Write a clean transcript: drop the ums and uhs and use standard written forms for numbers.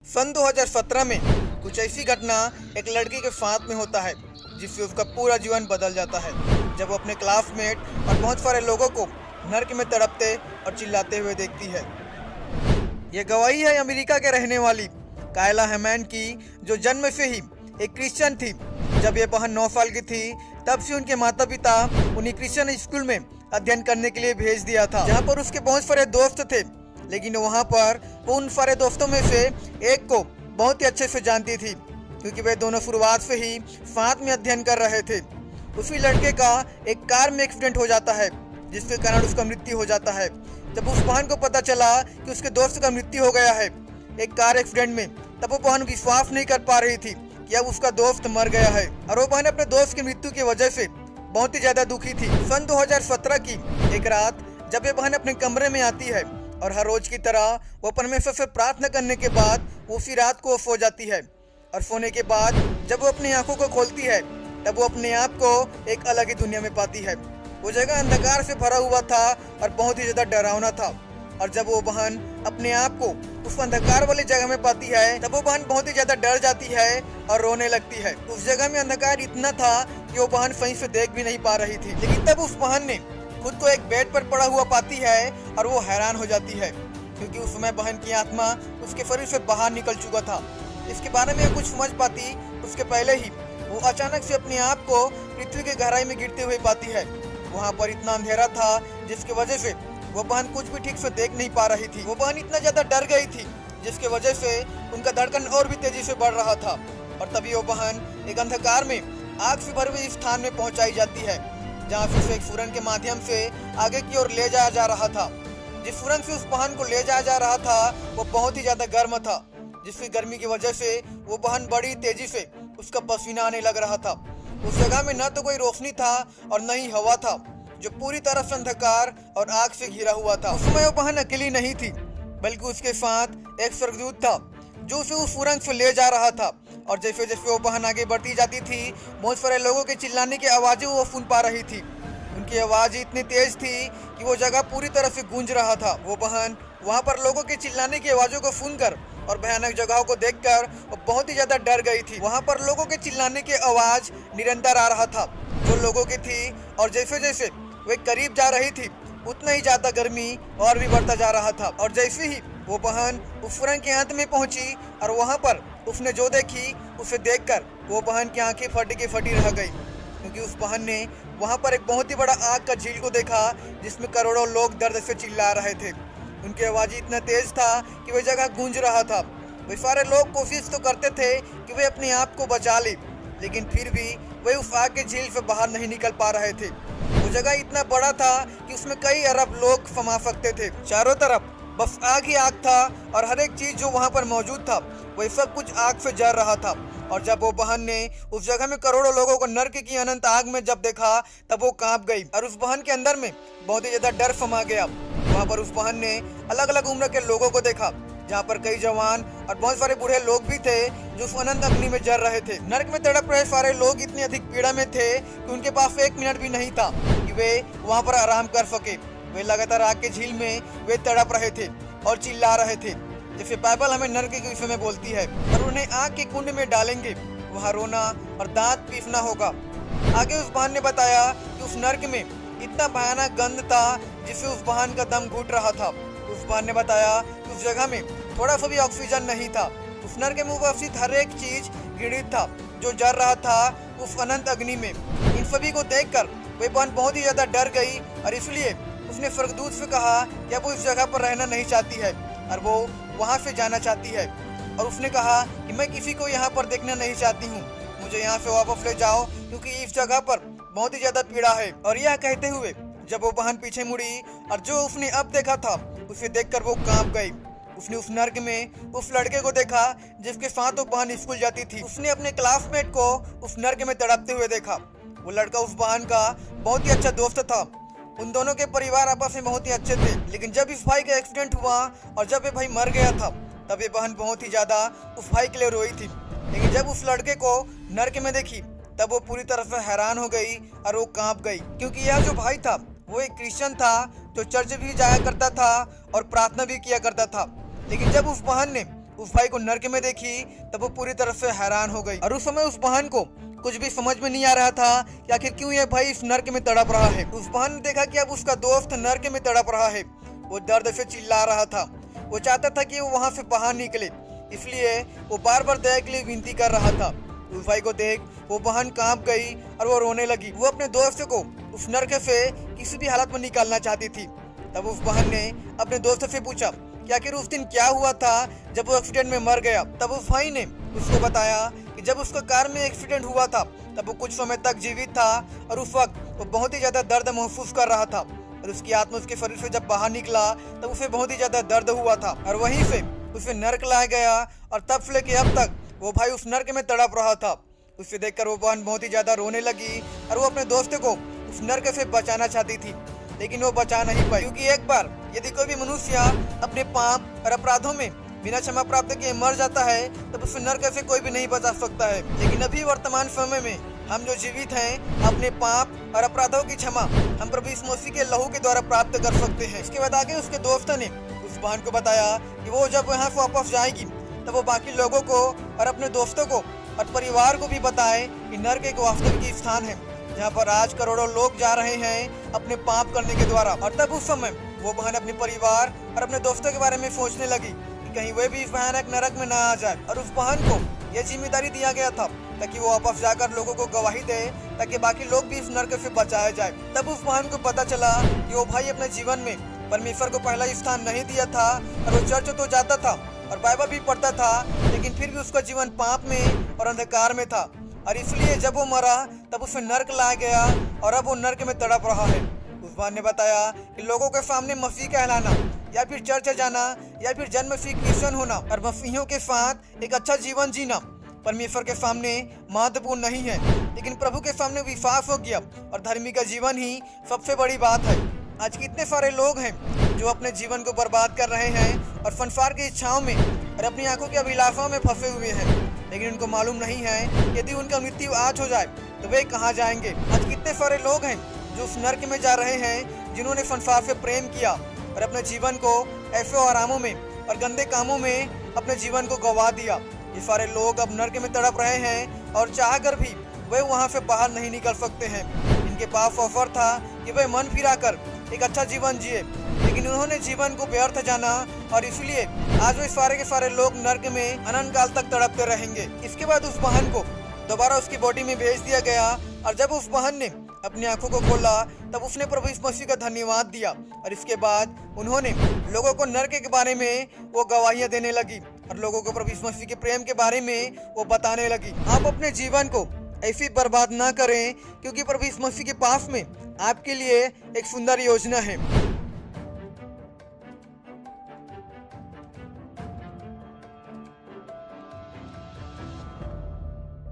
सन 2017 में कुछ ऐसी घटना एक लड़की के साथ में होता है जिससे उसका पूरा जीवन बदल जाता है जब वो अपने क्लासमेट और बहुत सारे लोगों को नर्क में तड़पते और चिल्लाते हुए देखती है। ये गवाही है अमेरिका के रहने वाली कायला हेमैन की, जो जन्म से ही एक क्रिश्चियन थी। जब ये बहन 9 साल की थी तब से उनके माता पिता उन्हें क्रिश्चियन स्कूल में अध्ययन करने के लिए भेज दिया था, जहाँ पर उसके बहुत सारे दोस्त थे। लेकिन वहाँ पर वो उन सारे दोस्तों में से एक को बहुत ही अच्छे से जानती थी, क्योंकि वे दोनों शुरुआत से ही साथ में अध्ययन कर रहे थे। उसी लड़के का एक कार में एक्सीडेंट हो जाता है, जिसके कारण उसका मृत्यु हो जाता है। जब उस बहन को पता चला कि उसके दोस्त का मृत्यु हो गया है एक कार एक्सीडेंट में, तब वो बहन विश्वास नहीं कर पा रही थी कि अब उसका दोस्त मर गया है, और वो बहन अपने दोस्त की मृत्यु की वजह से बहुत ही ज्यादा दुखी थी। सन 2017 की एक रात जब ये बहन अपने कमरे में आती है और हर रोज की तरह वो परमेश्वर से प्रार्थना करने के बाद उसी रात को सो जाती है, और सोने के बाद जब वो अपनी आंखों को खोलती है तब वो अपने आप को एक अलग ही दुनिया में पाती है। वो जगह अंधकार से भरा हुआ था और बहुत ही ज्यादा डरावना था, और जब वो बहन अपने आप को उस अंधकार वाली जगह में पाती है तब वो बहन बहुत ही ज्यादा डर जाती है और रोने लगती है। उस जगह में अंधकार इतना था कि वो बहन सही से देख भी नहीं पा रही थी। लेकिन तब उस बहन ने खुद को एक बेड पर पड़ा हुआ पाती है और वो हैरान हो जाती है, क्योंकि उस समय बहन की आत्मा उसके शरीर से बाहर निकल चुका था। इसके बारे में कुछ समझ पाती उसके पहले ही वो अचानक से अपने आप को पृथ्वी की गहराई में गिरते हुए पाती है। वहाँ पर इतना अंधेरा था जिसकी वजह से वो बहन कुछ भी ठीक से देख नहीं पा रही थी। वो बहन इतना ज्यादा डर गई थी जिसकी वजह से उनका धड़कन और भी तेजी से बढ़ रहा था, और तभी वो बहन एक अंधकार में आग से भरे हुए स्थान में पहुंचाई जाती है, जहाँ से उसे एक सुरंग के माध्यम से आगे की ओर ले जाया जा रहा था। जिस सुरंग से उस बहन को ले जाया जा रहा था वो बहुत ही ज्यादा गर्म था, जिसकी गर्मी की वजह से वो बहन बड़ी तेजी से उसका पसीना आने लग रहा था। उस जगह में न तो कोई रोशनी था और न ही हवा था, जो पूरी तरह से अंधकार और आग से घिरा हुआ था। उस समय वो बहन अकेली नहीं थी, बल्कि उसके साथ एक स्वर्गदूत था जो उसे उस सुरंग से ले जा रहा था। और जैसे जैसे वो बहन आगे बढ़ती जाती थी बहुत सारे लोगों के चिल्लाने की आवाजें वो सुन पा रही थी। उनकी आवाज इतनी तेज थी कि वो जगह पूरी तरह से गूंज रहा था। वो बहन वहाँ पर लोगों के चिल्लाने की आवाजों को सुनकर और भयानक जगहों को देखकर वो बहुत ही ज्यादा डर गई थी। वहाँ पर लोगों के चिल्लाने की आवाज निरंतर आ रहा था जो लोगों की थी, और जैसे जैसे वे करीब जा रही थी उतना ही ज्यादा गर्मी और भी बढ़ता जा रहा था। और जैसे ही वो बहन उस सुरंग के अंत में पहुंची और वहाँ पर उसने जो देखी उसे देखकर वो बहन की आंखें फटी की फटी रह गई, क्योंकि उस बहन ने वहाँ पर एक बहुत ही बड़ा आग का झील को देखा जिसमें करोड़ों लोग दर्द से चिल्ला रहे थे। उनकी आवाज इतना तेज था कि वह जगह गूंज रहा था। वे सारे लोग कोशिश तो करते थे कि वे अपने आप को बचा ले, लेकिन फिर भी वे उस आग के झील से बाहर नहीं निकल पा रहे थे। वो जगह इतना बड़ा था कि उसमें कई अरब लोग समा सकते थे। चारों तरफ बस आग ही आग था, और हर एक चीज जो वहाँ पर मौजूद था वह सब कुछ आग से जल रहा था। और जब वो बहन ने उस जगह में करोड़ों लोगों को नर्क की अनंत आग में जब देखा तब वो कांप गई, और उस बहन के अंदर में बहुत ही ज्यादा डर समा गया। वहाँ पर उस बहन ने अलग अलग उम्र के लोगों को देखा, जहाँ पर कई जवान और बहुत सारे बूढ़े लोग भी थे जो उस अनंत अग्नि में जल रहे थे। नर्क में तड़प रहे सारे लोग इतनी अधिक पीड़ा में थे कि उनके पास 1 मिनट भी नहीं था कि वे वहाँ पर आराम कर सके। वे लगातार आग के झील में वे तड़प रहे थे और चिल्ला रहे थे, जैसे बाइबल हमें नर्क के विषय में बोलती है। और उन्हें आग के कुंड में डालेंगे, वहाँ रोना और दांत पीसना होगा। आगे उस बहन ने बताया कि उस नर्क में इतना भयानक गंध था जिससे उस बहन का दम घुट रहा था। उस बहन ने बताया कि उस जगह में थोड़ा सा भी ऑक्सीजन नहीं था। उस नर्क में उपस्थित हर एक चीज घृणित था जो जल रहा था उस अनंत अग्नि में। इन सभी को देखकर वह बहन बहुत ही ज्यादा डर गई, और इसलिए उसने स्वर्गदूत से कहा कि अब वो इस जगह पर रहना नहीं चाहती है और वो वहाँ से जाना चाहती है। और उसने कहा कि मैं किसी को यहाँ पर देखना नहीं चाहती हूँ, मुझे यहाँ से वापस ले जाओ, क्योंकि इस जगह पर बहुत ही ज्यादा पीड़ा है। और यह कहते हुए जब वो बहन पीछे मुड़ी और जो उसने अब देखा था उसे देखकर वो कांप गई। उसने उस नर्क में उस लड़के को देखा जिसके साथ वो बहन स्कूल जाती थी। उसने अपने क्लासमेट को उस नर्क में तड़पते हुए देखा। वो लड़का उस बहन का बहुत ही अच्छा दोस्त था। उन दोनों के परिवार आपस में बहुत ही अच्छे थे। लेकिन जब इस भाई का एक्सीडेंट हुआ और जब ये भाई मर गया था तब ये बहन बहुत ही ज्यादा उस भाई के लिए रोई थी। लेकिन जब उस लड़के को नर्क में देखी तब वो पूरी तरह से हैरान हो गई और वो कांप गई, क्योंकि यह जो भाई था वो एक क्रिश्चियन था जो चर्च भी जाया करता था और प्रार्थना भी किया करता था। लेकिन जब उस बहन ने उस भाई को नर्क में देखी तब वो पूरी तरह से हैरान हो गई और उस समय उस बहन को कुछ भी समझ में नहीं आ रहा था कि आखिर क्यों ये भाई इस नर्क में तड़प रहा है। उस बहन ने देखा कि अब उसका दोस्त नर्क में तड़प रहा है। वो दर्द से चिल्ला रहा था। वो चाहता था कि वो वहाँ से बाहर निकले, इसलिए वो बार बार दया के लिए विनती कर रहा था। उस भाई को देख वो बहन कांप गई और वो रोने लगी। वो अपने दोस्त को उस नर्क से किसी भी हालत में निकालना चाहती थी। तब उस बहन ने अपने दोस्त से पूछा कि आखिर उस दिन क्या हुआ था जब वो एक्सीडेंट में मर गया। तब उस भाई ने उसको बताया कि जब उसका कार में एक्सीडेंट हुआ था तब वो कुछ समय तक जीवित था और उस वक्त वो बहुत ही ज्यादा दर्द महसूस कर रहा था और उसकी आत्मा उसके शरीर से जब बाहर निकला तब उसे बहुत ही ज्यादा दर्द हुआ था और वहीं से उसे नर्क लाया गया और तब से लेके अब तक वो भाई उस नर्क में तड़प रहा था। उसे देखकर वो बहन बहुत ही ज्यादा रोने लगी और वो अपने दोस्त को उस नर्क से बचाना चाहती थी, लेकिन वो बचा नहीं पाई, क्योंकि एक बार यदि कोई भी मनुष्य अपने पाप और अपराधों में बिना क्षमा प्राप्त किए मर जाता है तब उस नर्क से कोई भी नहीं बचा सकता है। लेकिन अभी वर्तमान समय में हम जो जीवित हैं अपने पाप और अपराधों की क्षमा हम प्रभु यीशु मसीह के लहू के द्वारा प्राप्त कर सकते हैं। इसके बाद आगे उसके दोस्त ने उस बहन को बताया कि वो जब यहाँ से वापस जाएगी तब वो बाकी लोगों को और अपने दोस्तों को और परिवार को भी बताए कि नर्क एक वास्तविक स्थान है जहाँ पर आज करोड़ों लोग जा रहे हैं अपने पाप करने के द्वारा। और तब उस समय वो बहन अपने परिवार और अपने दोस्तों के बारे में सोचने लगी कि कहीं वे भी इस भयानक नरक में ना आ जाए। और उस बहन को यह जिम्मेदारी दिया गया था ताकि वो वापस जाकर लोगों को गवाही दे ताकि बाकी लोग भी इस नरक से बचाया जाए। तब उस बहन को पता चला कि वो भाई अपने जीवन में परमेश्वर को पहला स्थान नहीं दिया था और वो चर्च तो जाता था और बाइबल भी पढ़ता था, लेकिन फिर भी उसका जीवन पाप में और अंधकार में था और इसलिए जब वो मरा तब उसे नर्क लाया गया और अब वो नर्क में तड़प रहा है। उस बहन ने बताया कि लोगों के सामने मसीह कहलाना या फिर चर्च जाना या फिर जन्म से क्रिश्चियन होना और मसीहियों के साथ एक अच्छा जीवन जीना परमेश्वर के सामने महत्वपूर्ण नहीं है, लेकिन प्रभु के सामने विश्वास हो गया और धर्मी का जीवन ही सबसे बड़ी बात है। आज कितने सारे लोग हैं जो अपने जीवन को बर्बाद कर रहे हैं और संसार की इच्छाओं में और अपनी आंखों की अभिलाषाओं में फंसे हुए हैं, लेकिन उनको मालूम नहीं है यदि उनका मृत्यु आज हो जाए तो वे कहाँ जाएंगे। आज कितने सारे लोग हैं जो उस नर्क में जा रहे हैं जिन्होंने संसार से प्रेम किया और अपने जीवन को ऐशो आरामों में और गंदे कामों में अपने जीवन को गवा दिया। ये सारे लोग अब नर्क में तड़प रहे हैं और चाह कर भी वे वहाँ से बाहर नहीं निकल सकते हैं। इनके पास ऑफर था कि वे मन फिराकर एक अच्छा जीवन जिए, लेकिन उन्होंने जीवन को व्यर्थ जाना और इसलिए आज वे सारे के सारे लोग नर्क में अनंत काल तक तड़पते रहेंगे। इसके बाद उस बहन को दोबारा उसकी बॉडी में भेज दिया गया और जब उस बहन ने अपनी आंखों को खोला तब उसने प्रभु यीशु मसीह का धन्यवाद दिया और इसके बाद उन्होंने लोगों को नर्क के बारे में वो गवाहियां देने लगी और लोगों को प्रभु यीशु मसीह के प्रेम के बारे में वो बताने लगी। आप अपने जीवन को ऐसी बर्बाद ना करें, क्योंकि प्रभु यीशु मसीह के पास में आपके लिए एक सुंदर योजना है।